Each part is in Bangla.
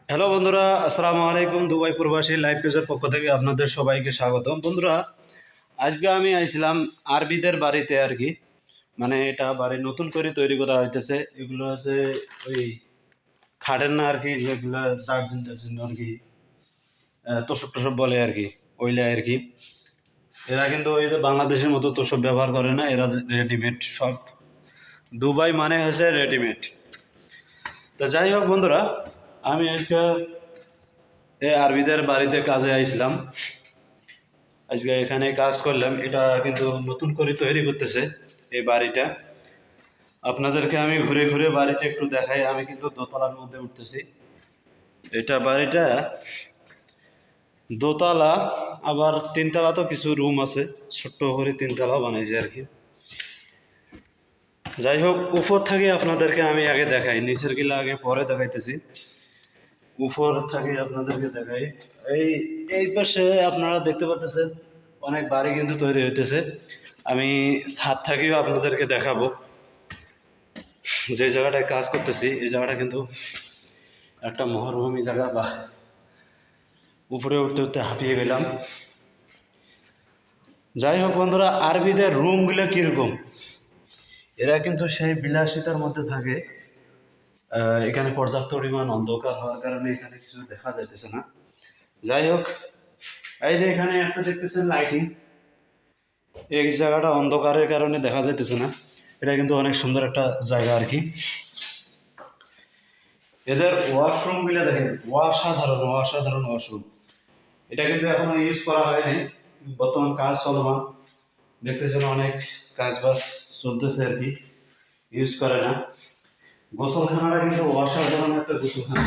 হ্যালো বন্ধুরা, আসসালামু আলাইকুম। দুবাই প্রবাসী লাইভ পেজের পক্ষ থেকে আপনাদের সবাইকে স্বাগতম। বন্ধুরা, আজকে আমি আইছিলাম আরবিদের বাড়িতে আর কি। মানে এটা বাড়ি নতুন করে তৈরি করা হইতেছে। এগুলো আছে ওই খাটের না আর কি, যেগুলো দার্জিন টার্জিন আর কি, তোষক টোষক বলে আর কি, ওইলা আর কি। এরা কিন্তু ওই যে বাংলাদেশের মতো তোষক ব্যবহার করে না, এরা রেডিমেড সব। দুবাই মানে হচ্ছে রেডিমেড। তো যাই হোক বন্ধুরা, আমি আজকে এই আরবিদের বাড়িতে কাজে আইছিলাম। আজকে এখানে কাজ করলাম। এটা কিন্তু নতুন করে তৈরি করতেছে এই বাড়িটা। আপনাদেরকে আমি ঘুরে ঘুরে বাড়িটা একটু দেখাই। আমি কিন্তু দোতলার মধ্যে উঠতেছি। এটা বাড়িটা দোতলা, আবার তিনতলা তো কিছু রুম আছে, ছোট্ট করে তিনতলা বানাইছে আর কি। যাই হোক, উপর থেকে আপনাদেরকে আমি আগে দেখাই, নিচের গিলা আগে পরে দেখাইতেছি। উপর থেকে আপনাদেরকে দেখাই। এই এই পাশে আপনারা দেখতে পাচ্ছেন অনেক বাড়ি কিন্তু তৈরি হইতেছে। আমি ছাদ থেকেও আপনাদেরকে দেখাবো। যে জায়গাটায় কাজ করতেছি এই জায়গাটা কিন্তু একটা মরুভূমি জায়গা, বা উপরে উঠতে উঠতে হাঁপিয়ে গেলাম। যাই হোক বন্ধুরা, আরবিদের রুমগুলো কীরকম, এরা কিন্তু সেই বিলাসিতার মধ্যে থাকে। এখানে পর্যাপ্ত পরিমাণ অন্ধকার হওয়ার কারণে এখানে কিছু দেখা যাইতেছে না। যাই হোক, এই যে এখানে একটা দেখতেছেন লাইটিং, এই জায়গাটা অন্ধকারের কারণে দেখা যাইতেছে না। এটা কিন্তু অনেক সুন্দর একটা জায়গা আর কি। এদের ওয়াশরুম গুলো দেখেন, অসাধারণ অসাধারণ ওয়াশরুম। এটা কিন্তু এখনো ইউজ করা হয়নি, বর্তমান কাজ চলমান। দেখতেছেন অনেক কাজ বাজ চলতেছে আর কি, ইউজ করে না। গোসলখানাটা কিন্তু অসাধারণ একটা গোসলখানা।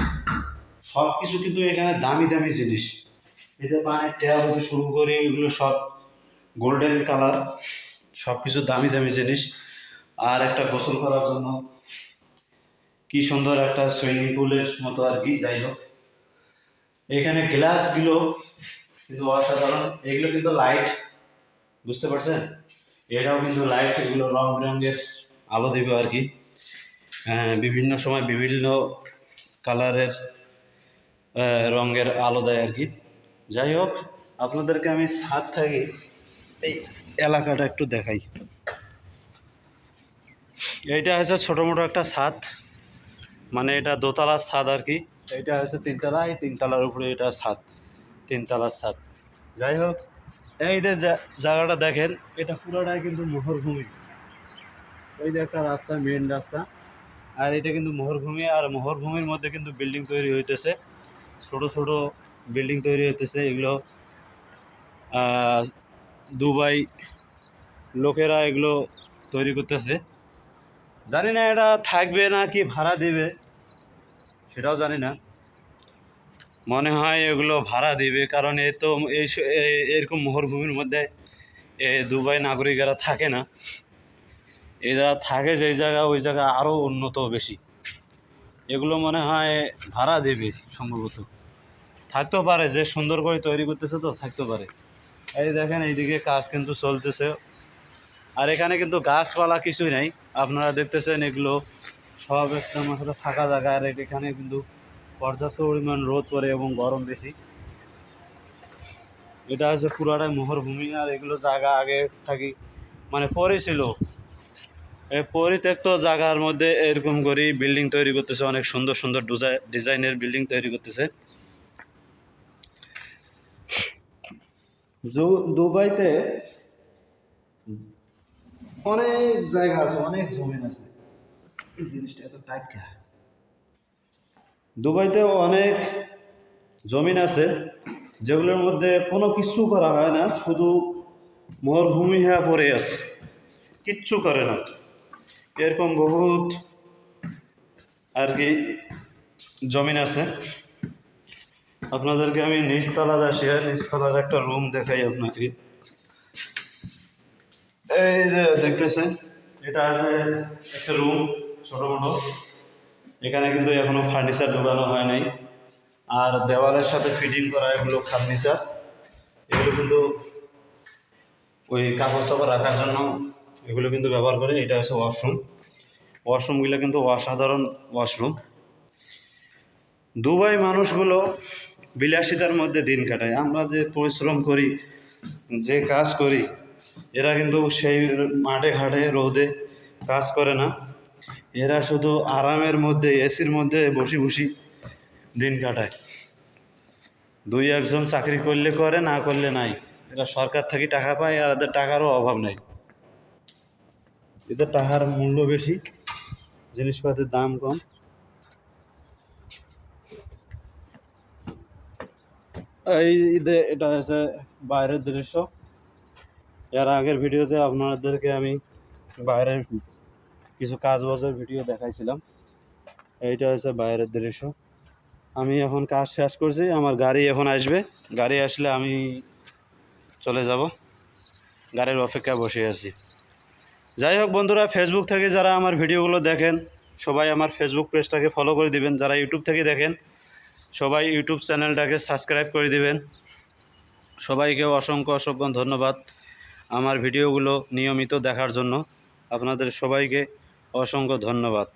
সব কিছু কিন্তু এখানে দামি দামি জিনিস। এতে পানির ট্যাপ হতে শুরু করে এগুলো সব গোল্ডেন কালার, সব কিছু দামি দামি জিনিস। আর একটা গোসল করার জন্য কি সুন্দর একটা সুইমিং পুলের মতো আর কি। যাই হোক, এখানে গ্লাসগুলো কিন্তু অসাধারণ। এগুলো কিন্তু লাইট, বুঝতে পারছেন? এটাও কিন্তু লাইট, এগুলো রং বেরঙের আলো দেবে আর কি। বিভিন্ন সময় বিভিন্ন কালারের রঙের আলো দেয় আর কি। যাই হোক, আপনাদেরকে আমি ছাদ থেকে এই এলাকাটা একটু দেখাই। এইটা হচ্ছে ছোটো মোটো একটা ছাদ, মানে এটা দোতলার ছাদ আর কি। এইটা হচ্ছে তিনতলা, এই তিনতলার উপরে এটা ছাদ, তিনতলার ছাদ। যাই হোক, এই যে জায়গাটা দেখেন, এটা পুরোটাই কিন্তু মরুভূমি। ওই যে একটা রাস্তা, মেন রাস্তা, আর এটা কিন্তু মরুভূমি। আর মরুভূমির মধ্যে কিন্তু বিল্ডিং তৈরি হইতেছে, ছোট ছোট বিল্ডিং তৈরি হইতেছে। এগুলো দুবাই লোকেরা এগুলো তৈরি করতেছে। জানি না এটা থাকবে না কি ভাড়া দেবে, সেটাও জানি না। মনে হয় এগুলো ভাড়া দিবে, কারণ এ তো এরকম মরুভূমির মধ্যে দুবাই নাগরিকেরা থাকে না। এরা থাকে যেই জায়গা, ওই জায়গা আরও উন্নত বেশি। এগুলো মনে হয় ভাড়া দেবে সম্ভবত, থাকতেও পারে। যে সুন্দর করে তৈরি করতেছে তো থাকতে পারে। এই দেখেন, এইদিকে কাজ কিন্তু চলতেছে। আর এখানে কিন্তু গাছপালা কিছুই নাই, আপনারা দেখতেছেন এগুলো সব একটা মাত্র ফাঁকা জায়গা। আর এখানে কিন্তু পর্যাপ্ত পরিমাণ রোদ পড়ে এবং গরম বেশি। এটা হচ্ছে পুরাটাই মরুভূমি। আর এগুলো জায়গা আগে থাকি মানে পরে ছিল, এই পরিত্যক্ত জায়গার মধ্যে এরকম করে বিল্ডিং তৈরি করতেছে। অনেক সুন্দর সুন্দর ডিজাইনের বিল্ডিং তৈরি করতেছে। দুবাইতে অনেক জায়গা আছে, অনেক জমিন আছে। এই জিনিসটা এত টাইট কা, দুবাইতেও অনেক জমিন আছে যেগুলোর মধ্যে কোনো কিচ্ছু করা হয় না, শুধু মরুভূমি হয়ে পড়ে আছে, কিচ্ছু করে না। এরকম বহুত আর কি জমিন আছে। আপনাদেরকে আমি নিচতলার আসি, নিচতলার একটা রুম দেখাই আপনাকে। এই যে দেখতেছেন, এটা আছে একটা রুম, ছোট মোটো। এখানে কিন্তু এখনো ফার্নিচার ঢোকানো হয় নাই। আর দেওয়ালের সাথে ফিটিং করা এগুলো ফার্নিচার, এগুলো কিন্তু ওই কাপড় চাপড় রাখার জন্য এগুলো কিন্তু ব্যবহার করে। এটা হচ্ছে ওয়াশরুম। ওয়াশরুমগুলো কিন্তু অসাধারণ ওয়াশরুম। দুবাই মানুষগুলো বিলাসিতার মধ্যে দিন কাটায়। আমরা যে পরিশ্রম করি, যে কাজ করি, এরা কিন্তু সেই মাঠে ঘাটে রোদে কাজ করে না। এরা শুধু আরামের মধ্যে এসির মধ্যে বসি বসি দিন কাটায়। দুই একজন চাকরি করলে করে, না করলে নাই। এরা সরকার থেকে টাকা পায়, আর এদের টাকারও অভাব নেই। এদের টাকার মূল্য বেশি, জিনিসপাতির দাম কম। এটা হচ্ছে বাইরের দৃশ্য। এর আগের ভিডিওতে আপনাদেরকে আমি বাইরের কিছু কাজবাজের ভিডিও দেখাইছিলাম। এইটা হচ্ছে বাইরের দৃশ্য। আমি এখন কাজ শেষ করছি, আমার গাড়ি এখন আসবে। গাড়ি আসলে আমি চলে যাব, গাড়ির অপেক্ষায় বসে আছি। যাই হোক বন্ধুরা, ফেসবুক থেকে যারা আমার ভিডিওগুলো দেখেন সবাই আমার ফেসবুক পেজটাকে ফলো করে দিবেন। যারা ইউটিউব থেকে দেখেন সবাই ইউটিউব চ্যানেলটাকে সাবস্ক্রাইব করে দিবেন। সবাইকে অসংখ্য অসংখ্য ধন্যবাদ আমার ভিডিওগুলো নিয়মিত দেখার জন্য। আপনাদের সবাইকে অসংখ্য ধন্যবাদ।